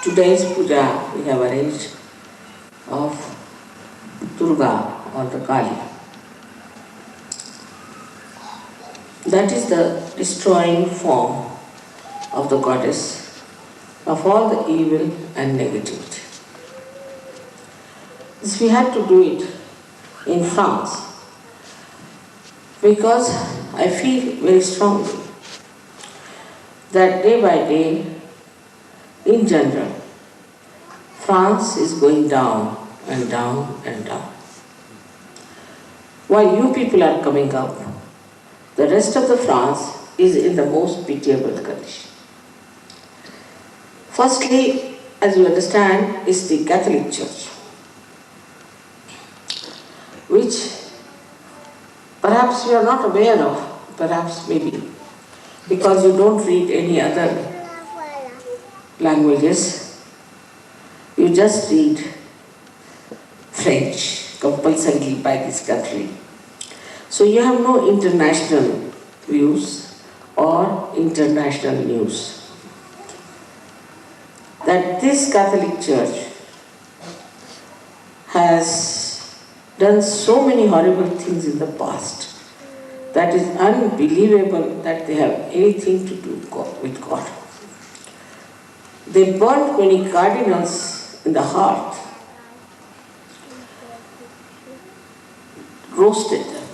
Today's puja we have arranged of Durga or the Kali. That is the destroying form of the goddess of all the evil and negativity. This we had to do it in France because I feel very strongly that day by day, in general, France is going down and down and down. While you people are coming up, the rest of the France is in the most pitiable condition. Firstly, as you understand, is the Catholic Church, which perhaps you are not aware of, perhaps maybe, because you don't read any other languages, you just read French compulsorily by this country. So you have no international views or international news. That this Catholic Church has done so many horrible things in the past that is unbelievable that they have anything to do with God. They burnt many cardinals in the heart, roasted them.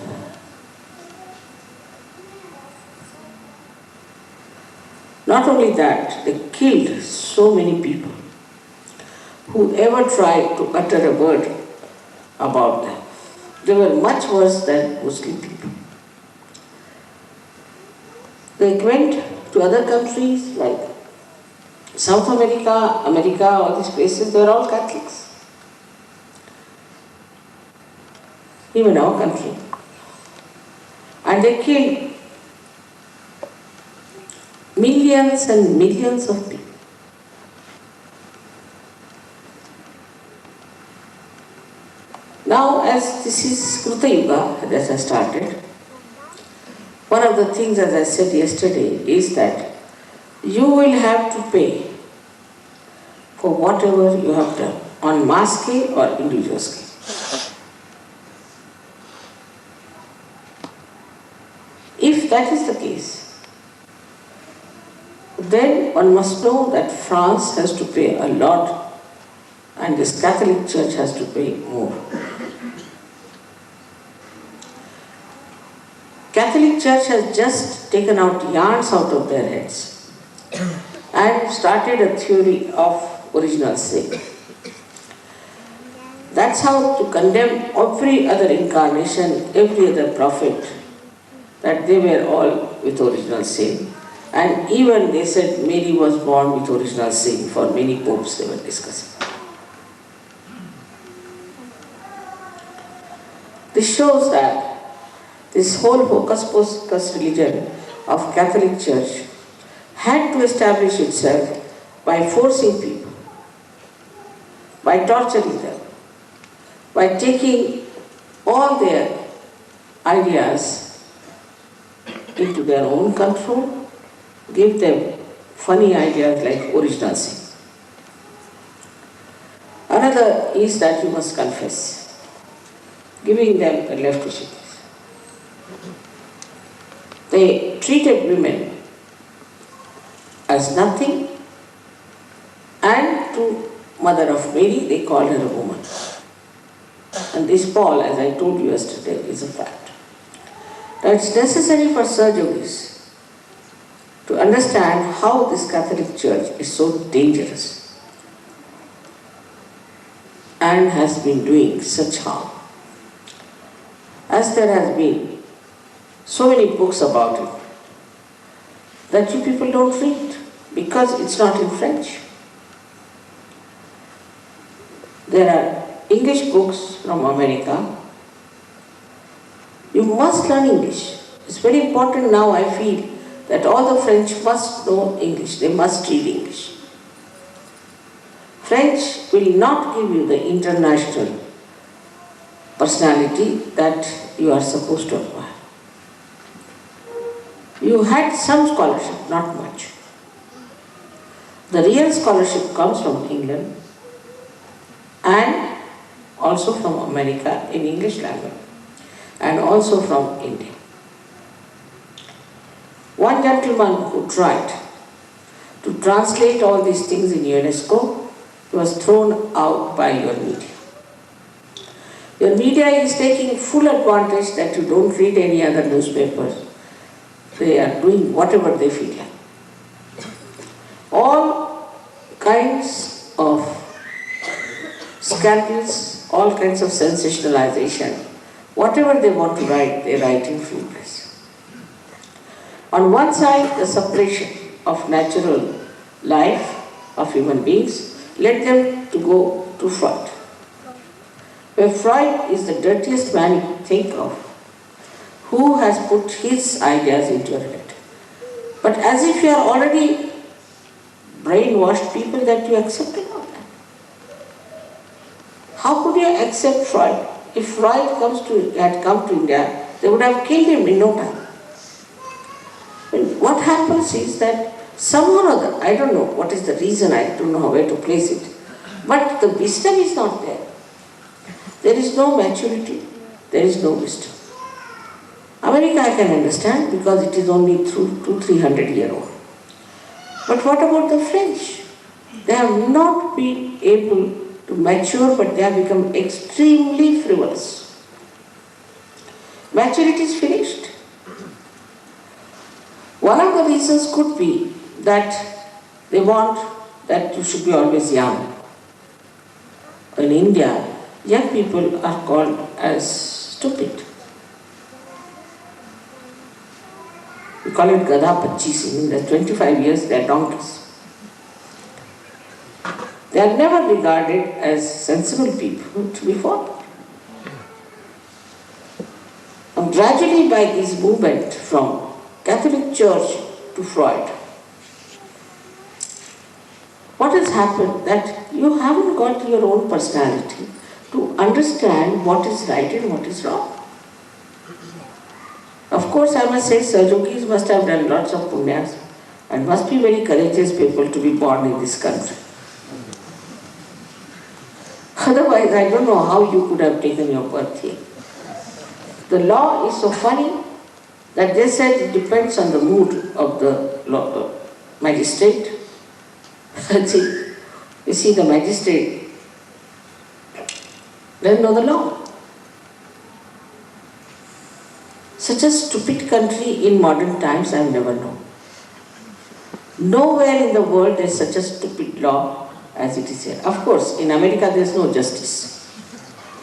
Not only that, they killed so many people who ever tried to utter a word about them. They were much worse than Muslim people. They went to other countries like South America, all these places, they are all Catholics. Even our country. And they killed millions and millions of people. Now, as this is Kruta Yuga that has started, one of the things, as I said yesterday, is that you will have to pay for whatever you have done on mass scale or individual scale. If that is the case, then one must know that France has to pay a lot and this Catholic Church has to pay more. Catholic Church has just taken out yarns out of their heads and started a theory of original sin. That's how to condemn every other incarnation, every other prophet, that they were all with original sin. And even they said Mary was born with original sin. For many popes they were discussing. This shows that this whole hocus-pocus religion of Catholic Church had to establish itself by forcing people, by torturing them, by taking all their ideas into their own control, give them funny ideas like original sin. Another is that you must confess, giving them a left to shit. They treated women as nothing, and to Mother of Mary they called her a woman. And this Paul, as I told you yesterday, is a fact. Now it's necessary for Sir Yogis to understand how this Catholic Church is so dangerous and has been doing such harm. As there has been so many books about it that you people don't read because it's not in French. There are English books from America. You must learn English. It's very important now, I feel, that all the French must know English. They must read English. French will not give you the international personality that you are supposed to acquire. You had some scholarship, not much. The real scholarship comes from England and also from America in English language and also from India. One gentleman who tried to translate all these things in UNESCO was thrown out by your media. Your media is taking full advantage that you don't read any other newspapers. They are doing whatever they feel like. All kinds of scandals, all kinds of sensationalization, whatever they want to write, they write in free press. On one side, the suppression of natural life of human beings led them to go to Freud. Where Freud is the dirtiest man you can think of, who has put his ideas into your head. But as if you are already brainwashed people that you accepted all that. How could you accept Freud? If Freud had come to India, they would have killed him in no time. And what happens is that somehow or other, I don't know what is the reason, I don't know where to place it, but the wisdom is not there. There is no maturity, there is no wisdom. America I can understand because it is only 200-300 years old. But what about the French? They have not been able to mature, but they have become extremely frivolous. Maturity is finished. One of the reasons could be that they want that you should be always young. In India, young people are called as stupid. We call it Gadha Pachisi. In the 25 years, they are donkeys. They are never regarded as sensible people to be followed. And gradually, by this movement from Catholic Church to Freud, what has happened that you haven't got your own personality to understand what is right and what is wrong. Of course, I must say, Saljukis must have done lots of punyas and must be very courageous people to be born in this country. Otherwise, I don't know how you could have taken your birth here. The law is so funny that they said it depends on the mood of the magistrate. You see, the magistrate doesn't know the law. Such a stupid country in modern times I have never known. Nowhere in the world there is such a stupid law as it is here. Of course, in America there is no justice.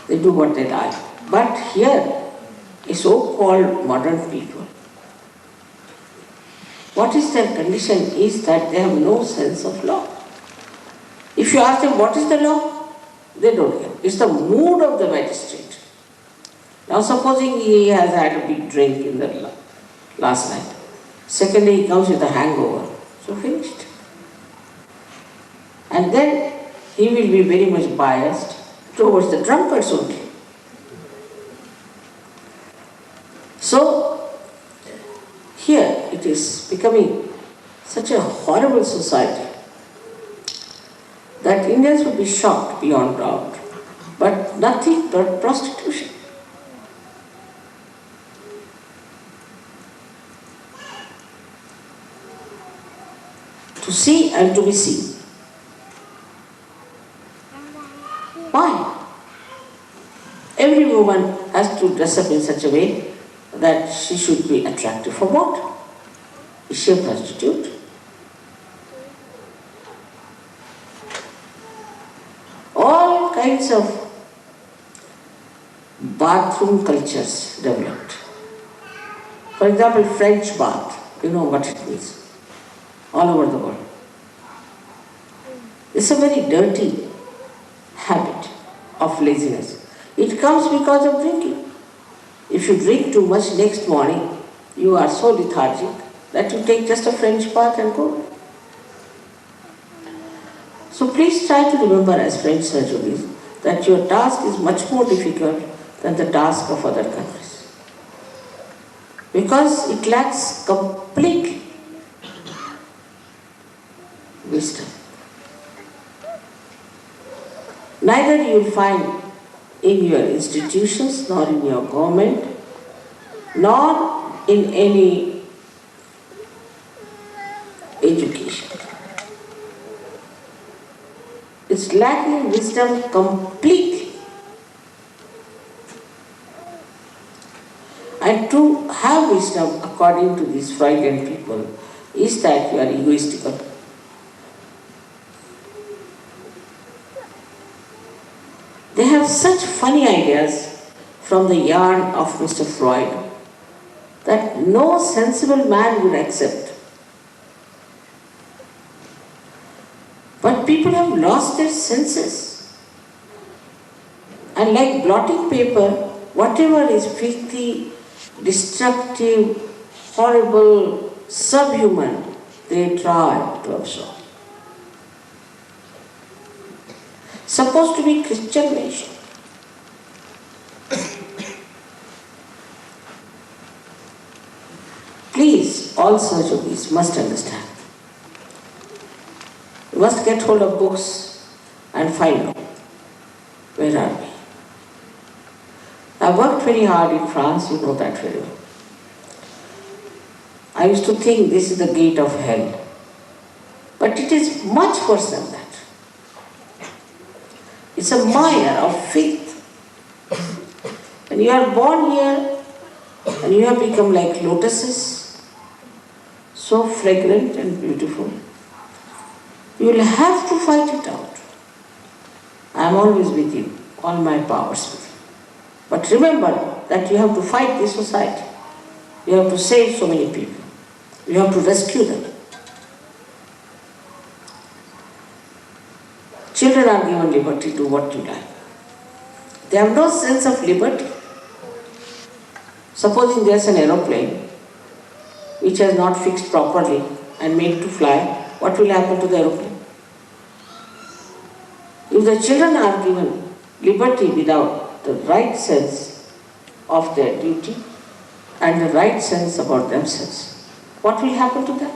They do what they like. But here, a so-called modern people, what is their condition is that they have no sense of law. If you ask them what is the law, they don't know. It's the mood of the magistrate. Now supposing he has had a big drink in the last night. Secondly, he comes with a hangover. So finished. And then he will be very much biased towards the drunkards only. So here it is becoming such a horrible society that Indians would be shocked beyond doubt, but nothing but prostitution. To see and to be seen. Why? Every woman has to dress up in such a way that she should be attractive. For what? Is she a prostitute? All kinds of bathroom cultures developed. For example, French bath, you know what it means. All over the world. It's a very dirty habit of laziness. It comes because of drinking. If you drink too much next morning, you are so lethargic that you take just a French bath and go. So please try to remember as French surgeons that your task is much more difficult than the task of other countries. because it lacks complete wisdom. Neither you will find in your institutions, nor in your government, nor in any education. It's lacking wisdom completely. And to have wisdom, according to these Freudian people, is that you are egoistical. They have such funny ideas from the yarn of Mr. Freud that no sensible man would accept. But people have lost their senses. And like blotting paper, whatever is filthy, destructive, horrible, subhuman, they try to absorb. Supposed to be Christian nation. Please, all surgeries must understand. You must get hold of books and find out where are we. I worked very hard in France, you know that very well. I used to think this is the gate of hell. But it is much worse than that. It's a mire of faith. When you are born here and you have become like lotuses, so fragrant and beautiful, you will have to fight it out. I am always with you, all my powers with you. But remember that you have to fight this society. You have to save so many people. You have to rescue them. Children are given liberty, do what you like. They have no sense of liberty. Supposing there's an aeroplane which has not fixed properly and made to fly, what will happen to the aeroplane? If the children are given liberty without the right sense of their duty and the right sense about themselves, what will happen to them?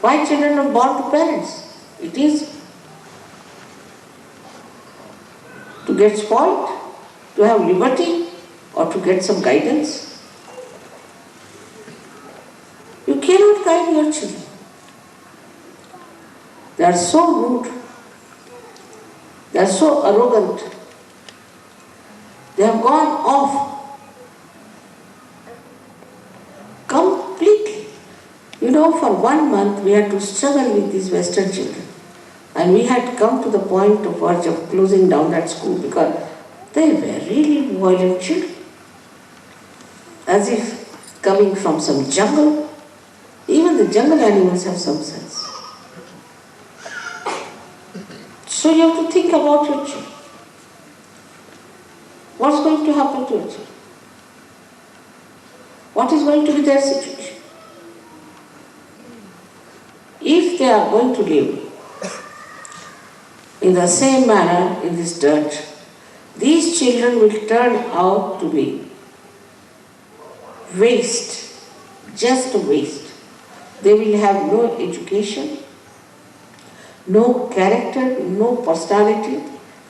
Why children are born to parents? It is to get spoiled, to have liberty, or to get some guidance. You cannot guide your children. They are so rude. They are so arrogant. They have gone off completely. You know, for 1 month we had to struggle with these Western children. And we had come to the point of verge of closing down that school because they were really violent children. As if coming from some jungle. Even the jungle animals have some sense. So you have to think about your children. What's going to happen to your children? What is going to be their situation? If they are going to live in the same manner in this dirt, these children will turn out to be waste, just a waste. They will have no education, no character, no personality.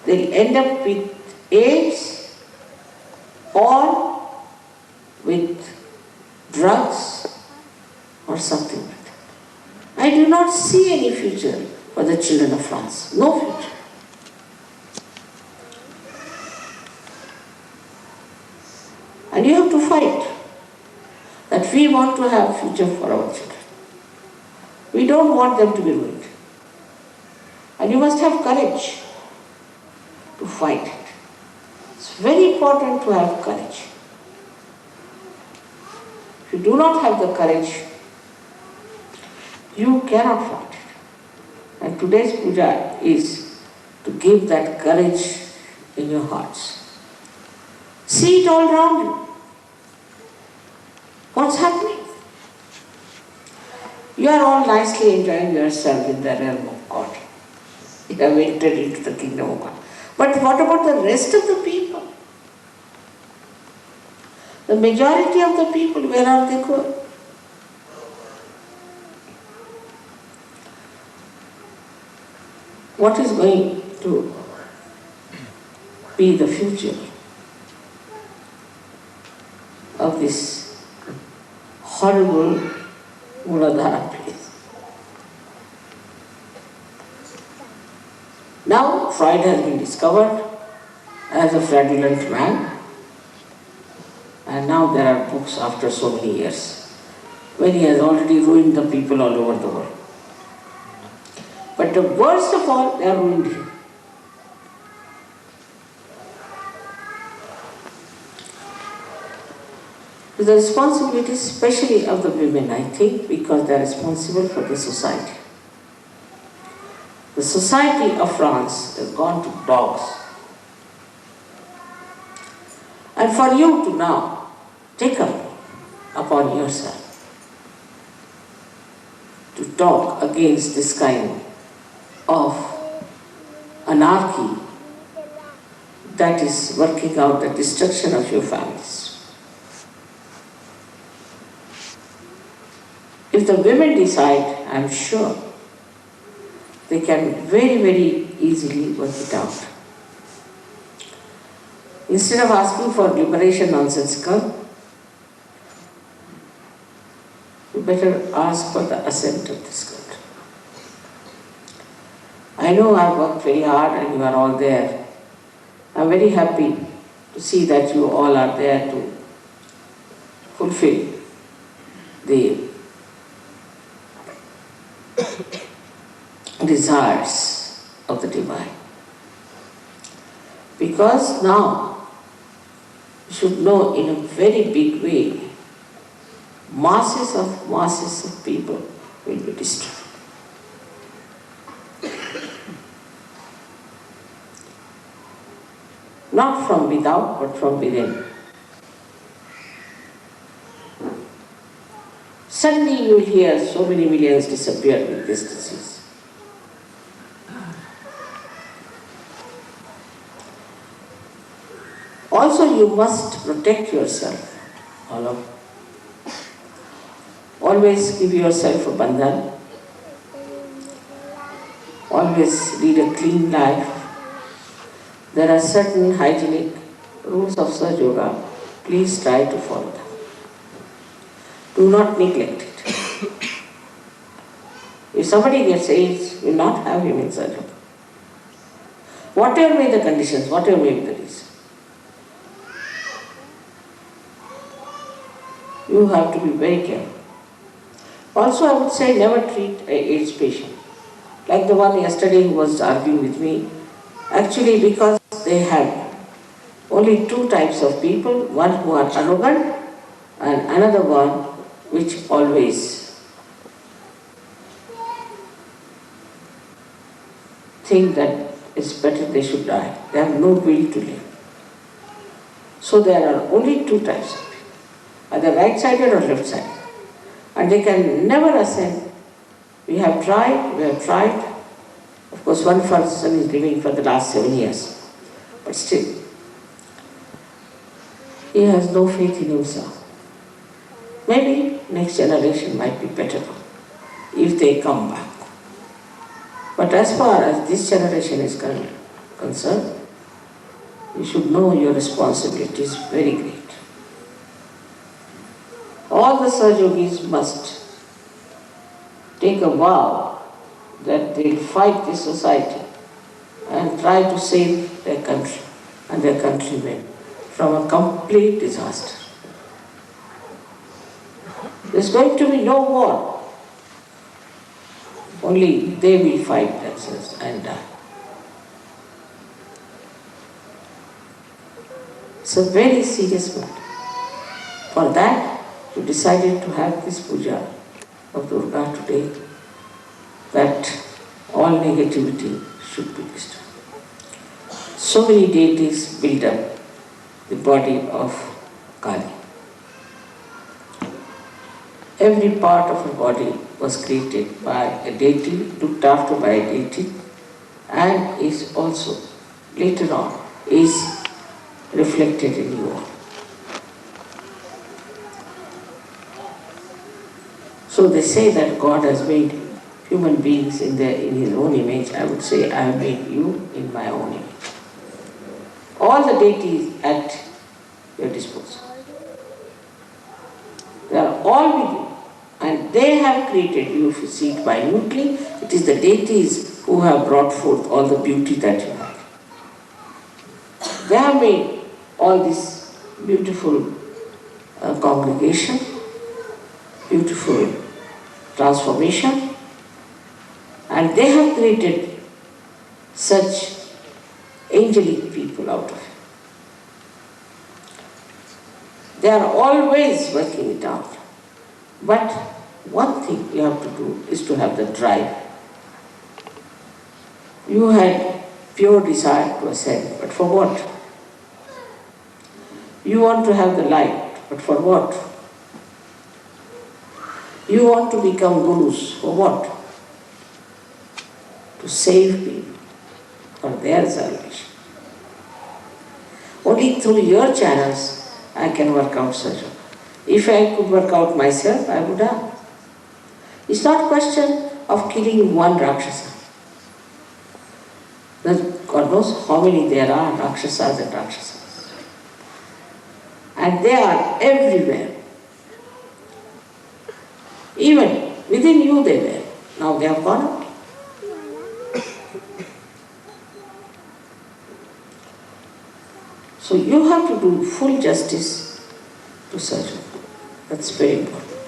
They'll end up with AIDS or with drugs or something like that. I do not see any future for the children of France. No future. And you have to fight that we want to have a future for our children. We don't want them to be ruined. And you must have courage to fight it. It's very important to have courage. If you do not have the courage, you cannot fight it. And today's puja is to give that courage in your hearts. See it all around you. What's happening? You are all nicely enjoying yourself in the realm of God. You have entered into the kingdom of God. But what about the rest of the people? The majority of the people, where are they going? What is going to be the future of this horrible Muladhara place? Now Freud has been discovered as a fraudulent man, and now there are books after so many years when he has already ruined the people all over the world. But the worst of all, they are ruined him. The responsibility, especially of the women, I think, because they are responsible for the society. The society of France has gone to dogs. And for you to now take up upon yourself to talk against this kind of anarchy that is working out the destruction of your families. If the women decide, I'm sure, they can very, very easily work it out. Instead of asking for liberation nonsensical, you better ask for the assent of this country. I know I've worked very hard and you are all there. I'm very happy to see that you all are there to fulfill the desires of the divine. Because now you should know in a very big way, masses of people will be destroyed. Not from without, but from within. Suddenly you will hear so many millions disappear with this disease. Also, you must protect yourself, all of you. Always give yourself a bandhan. Always lead a clean life. There are certain hygienic rules of Sahaja Yoga. Please try to follow them. Do not neglect it. If somebody gets AIDS, you will not have him in Sahaja Yoga. Whatever may the conditions, whatever may be the reason. You have to be very careful. Also, I would say never treat an AIDS patient. Like the one yesterday who was arguing with me. Actually, because they have only two types of people, one who are arrogant and another one which always think that it's better they should die. They have no will to live. So there are only two types of people, either right-sided or left-sided. And they can never ascend. We have tried. Of course, one person is living for the last 7 years. But still, he has no faith in himself. Maybe next generation might be better if they come back. But as far as this generation is concerned, you should know your responsibility is very great. All the Sahaja Yogis must take a vow that they fight this society and try to save their country and their countrymen from a complete disaster. There's going to be no war. Only they will fight themselves and die. It's a very serious matter. For that, we decided to have this puja of Durga today, that all negativity should be destroyed. So many deities build up the body of Kali. Every part of her body was created by a deity, looked after by a deity, and is also, later on, is reflected in you all. So they say that God has made human beings in His own image. I would say, I have made you in my own image. All the deities at your disposal. They are all with you. And they have created you. If you see it minutely, it is the deities who have brought forth all the beauty that you have. They have made all this beautiful congregation, beautiful transformation, and they have created such angelic people out of it. They are always working it out. But one thing you have to do is to have the drive. You had pure desire to ascend, but for what? You want to have the light, but for what? You want to become gurus, for what? To save people, for their salvation. Only through your channels I can work out such a. If I could work out myself, I would have. It's not a question of killing one Rakshasa. God knows how many there are, Rakshasas and Rakshasas. And they are everywhere. Even within you they were. Now they have gone out. So you have to do full justice to surgery. That's very important.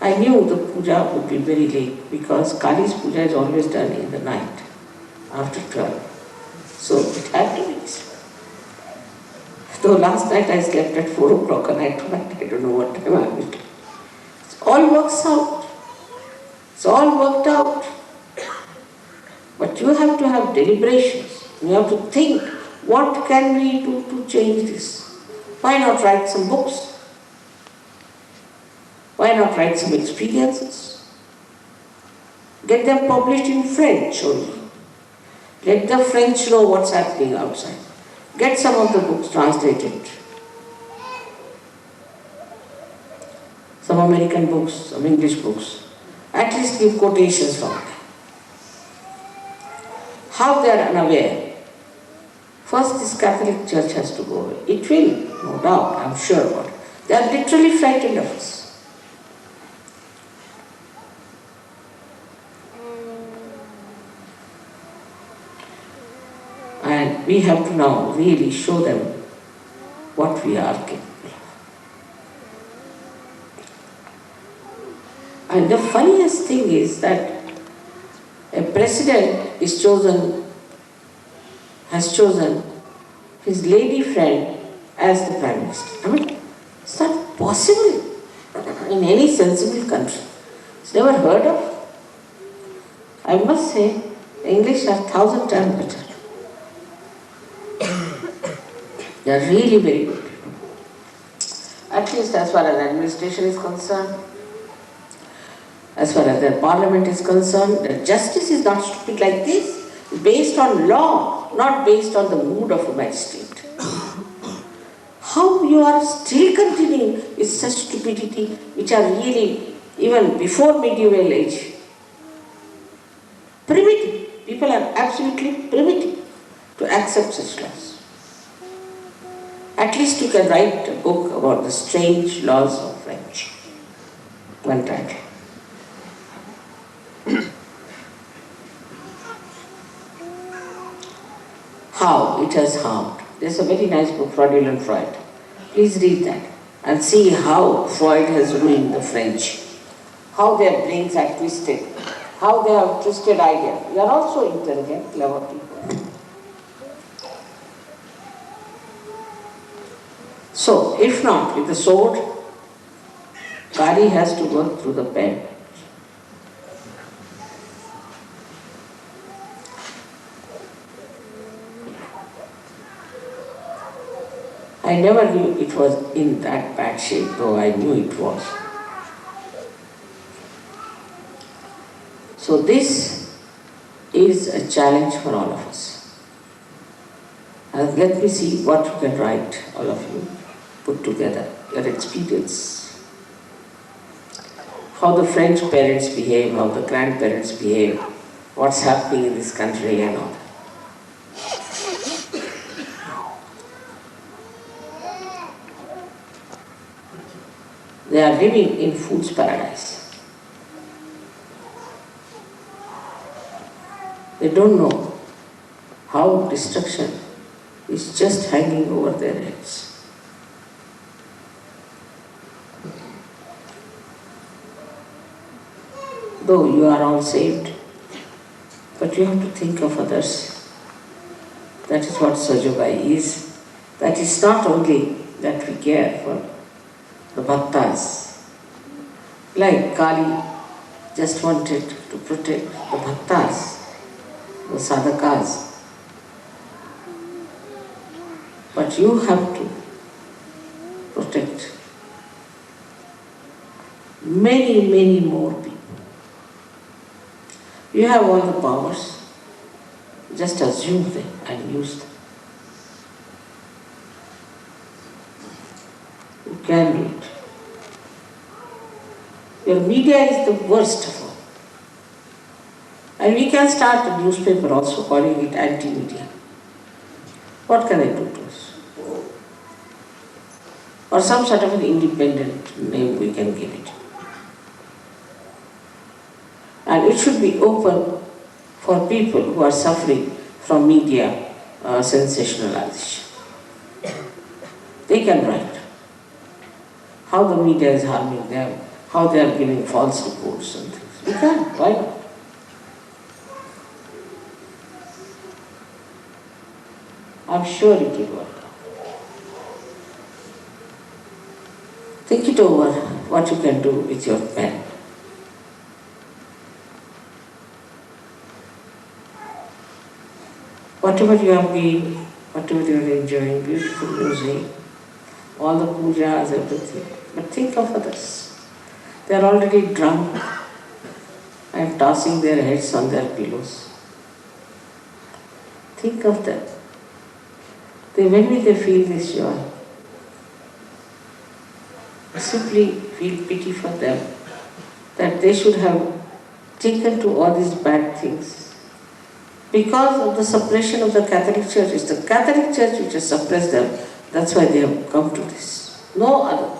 I knew the puja would be very late because Kali's puja is always done in the night, after 12. So it had to be. Though last night I slept at 4 o'clock and tonight I don't know what time I will. It all works out. It's all worked out. But you have to have deliberations. You have to think, what can we do to change this? Why not write some books? Why not write some experiences? Get them published in French only. Let the French know what's happening outside. Get some of the books translated. Some American books, some English books. At least give quotations from them. How they are unaware. First, this Catholic Church has to go away. It will, no doubt, I'm sure about it. They are literally frightened of us. And we have to now really show them what we are capable of. And the funniest thing is that a president has chosen his lady friend as the Prime Minister. I mean, it's not possible in any sensible country. It's never heard of. I must say, the English are 1,000 times better. They are really very good. At least as far as administration is concerned, as far as their parliament is concerned, their justice is not stupid like this. It's based on law, not based on the mood of a magistrate. How you are still continuing with such stupidity, which are really, even before medieval age, primitive. People are absolutely primitive to accept such laws. At least you can write a book about the strange laws of French. One title. How it has harmed. There's a very nice book, Fraudulent Freud. Please read that and see how Freud has ruined the French. How their brains are twisted. How they have twisted ideas. They are also intelligent, clever people. So, if not with the sword, Kali has to work through the pen. I never knew it was in that bad shape, though I knew it was. So this is a challenge for all of us. And let me see what you can write, all of you, put together your experience. how the French parents behave, how the grandparents behave, what's happening in this country and all. They are living in food's paradise. They don't know how destruction is just hanging over their heads. Though you are all saved, but you have to think of others. That is what Sajogai is. That is not only that we care for the bhaktas. Like Kali just wanted to protect the bhaktas, the sadhakas. But you have to protect many, many more people. You have all the powers, just assume them and use them. You can do it. Your media is the worst of all. And we can start a newspaper also calling it anti-media. What can I do to us? Or some sort of an independent name we can give it. And it should be open for people who are suffering from media sensationalization. They can write how the media is harming them, how they are giving false reports and things. We can, why not? I'm sure it will work out. Think it over, what you can do with your pen. Whatever you have been, whatever you are enjoying, beautiful music, all the pujas, everything. But think of others. They are already drunk and tossing their heads on their pillows. Think of them. When will they feel this joy? Simply feel pity for them, that they should have taken to all these bad things. Because of the suppression of the Catholic Church, it's the Catholic Church which has suppressed them. That's why they have come to this. No other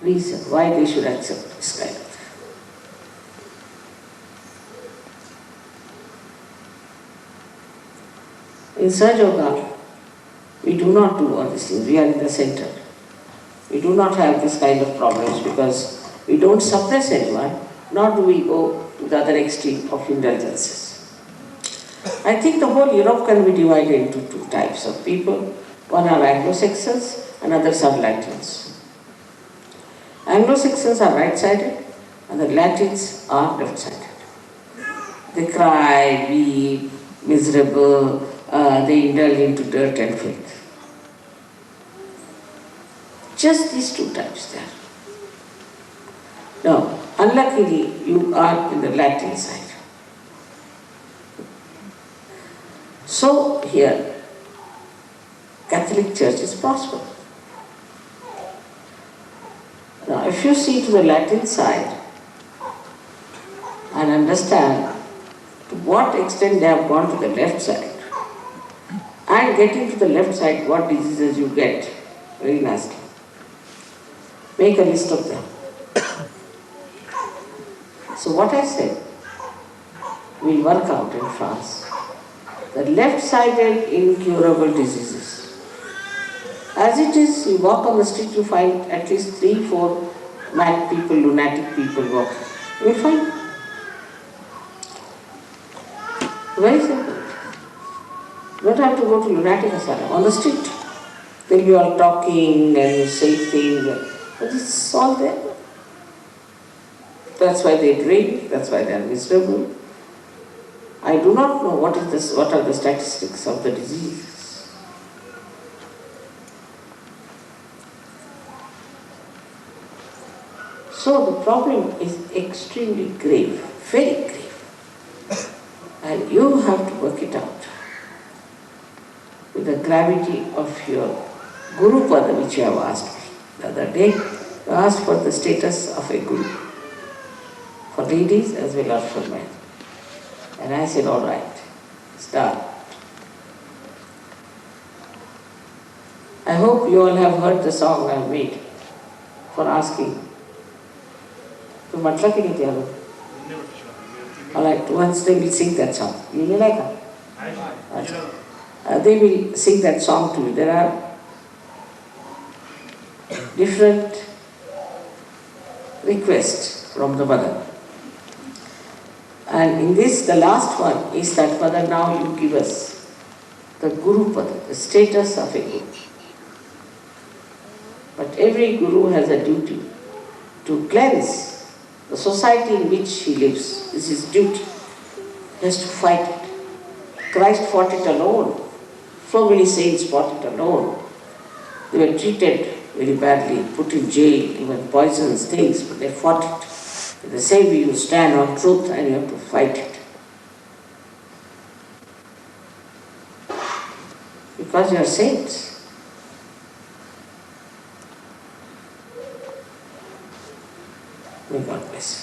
reason why they should accept this kind of thing. In Sajoga, we do not do all these things. We are in the center. We do not have this kind of problems because we don't suppress anyone, nor do we go to the other extreme of indulgences. I think the whole Europe can be divided into two types of people. One are Anglo-Saxons and others are Latins. Anglo-Saxons are right-sided and the Latins are left-sided. They cry, weep, miserable, they indulge into dirt and filth. Just these two types there. Now, unluckily, you are in the Latin side. So here, Catholic Church is prosperous. Now, if you see to the Latin side and understand to what extent they have gone to the left side, and getting to the left side, what diseases you get, very nasty. Make a list of them. So what I said will work out in France. The left-sided incurable diseases. As it is, you walk on the street, you find at least 3-4 mad people, lunatic people walking. You will find. Very simple. You don't have to go to lunatic asylum. On the street, they'll be all talking and say things, but it's all there. That's why they drink, that's why they are miserable. I do not know what are the statistics of the disease. So the problem is extremely grave, very grave. And you have to work it out with the gravity of your Guru Pada, which you have asked me the other day. You asked for the status of a Guru. for ladies as well as for men. And I said, all right, start. I hope you all have heard the song I made for asking. All right, once they will sing that song. You will like it? They will sing that song to you. There are different requests from the mother. And in this, the last one is that, Mother, now you give us the Guru Pada, the status of a Guru. But every Guru has a duty to cleanse the society in which he lives. This is his duty. He has to fight it. Christ fought it alone. So many saints fought it alone. They were treated very badly, put in jail, given poisons, things, but they fought it. They say you stand on truth and you have to fight it. Because you are saints. May God bless you.